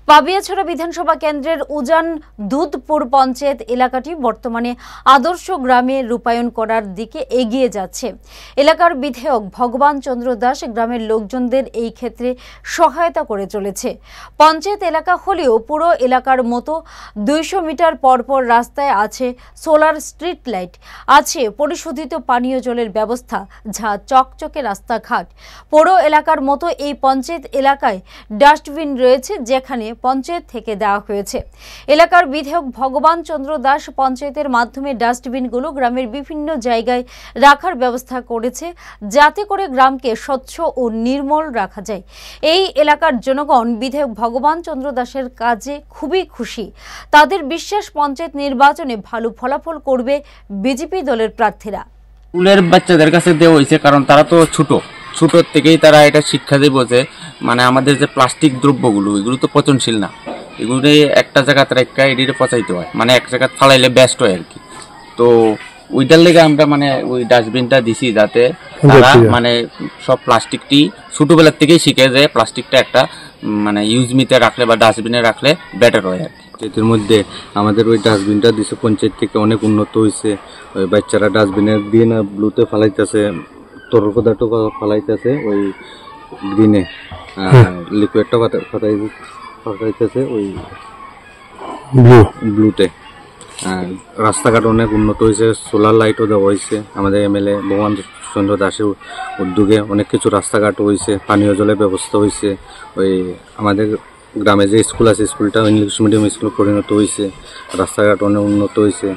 পাবিয়াছড়া বিধানসভা কেন্দ্রের উজান দুধপুর পঞ্চায়েত এলাকাটি বর্তমানে আদর্শ গ্রামে রূপায়ণ করার দিকে এগিয়ে যাচ্ছে। এলাকার বিধায়ক ভগবান চন্দ্র দাস গ্রামের লোকজনদের এই ক্ষেত্রে সহায়তা করে চলেছে। পঞ্চায়েত এলাকা হলেও পুরো এলাকার মতো 200 মিটার পরপর রাস্তায় আছে সোলার স্ট্রিট লাইট, আছে পরিশোধিত পানীয় জলের ব্যবস্থা, যা চকচকে রাস্তাঘাট। পুরো এলাকার মতো এই পঞ্চায়েত এলাকায় ডাস্টবিন রয়েছে, যেখানে পঞ্চায়েত থেকে দেওয়া হয়েছে। এলাকার বিধায়ক ভগবান চন্দ্র দাস পঞ্চায়েতের মাধ্যমে ডাস্টবিনগুলো গ্রামের বিভিন্ন জায়গায় রাখার ব্যবস্থা করেছে, যাতে করে গ্রামকে স্বচ্ছ ও নির্মল রাখা যায়। এই এলাকার জনগণ বিধায়ক ভগবান চন্দ্র দাসের কাজে খুবই খুশি। তাদের বিশ্বাস পঞ্চায়েত নির্বাচনে ভালো ফলাফল করবে বিজেপি দলের প্রার্থীরা। স্কুলের বাচ্চাদের কাছে দেওয়া হয়েছে, কারণ তারা তো ছোট থেকেই তারা এটা শিক্ষা দেব যে মানে আমাদের যে প্লাস্টিক দ্রব্যগুলো এগুলো তো পচনশীল না, এগুলো একটা জায়গাতে রেখা এটিতে পচাইতে হয়, মানে এক জায়গায় ফালাইলে বেস্ট হয় আর কি। তো ওইটার লেগে আমরা মানে ওই ডাস্টবিনটা দিছি, যাতে তারা মানে সব প্লাস্টিকটি ছোটবেলার থেকেই শিখে যে প্লাস্টিকটা একটা মানে ইউজমিতে রাখলে বা ডাস্টবিনে রাখলে বেটার হয় আর কি। এর মধ্যে আমাদের ওই ডাস্টবিনটা দিছে পঞ্চায়েত থেকে, অনেক উন্নত হয়েছে। ওই বাচ্চারা ডাস্টবিনে দিয়ে না ব্লুতে ফালাইতেছে, তরল পদার্থ ফালাইতেছে ওই গ্রিনে, লিকুইডটা ফাটাইতেছে ওই ব্লুতে। রাস্তাঘাট অনেক উন্নত হয়েছে, সোলার লাইটও দেওয়া হয়েছে। আমাদের এমএলএ ভগবান চন্দ্র দাসের উদ্যোগে অনেক কিছু রাস্তাঘাট হয়েছে, পানীয় জলের ব্যবস্থা হয়েছে। ওই আমাদের গ্রামে যে স্কুল আছে, স্কুলটা ইংলিশ মিডিয়াম স্কুল পরিণত হয়েছে, রাস্তাঘাট অনেক উন্নত হয়েছে।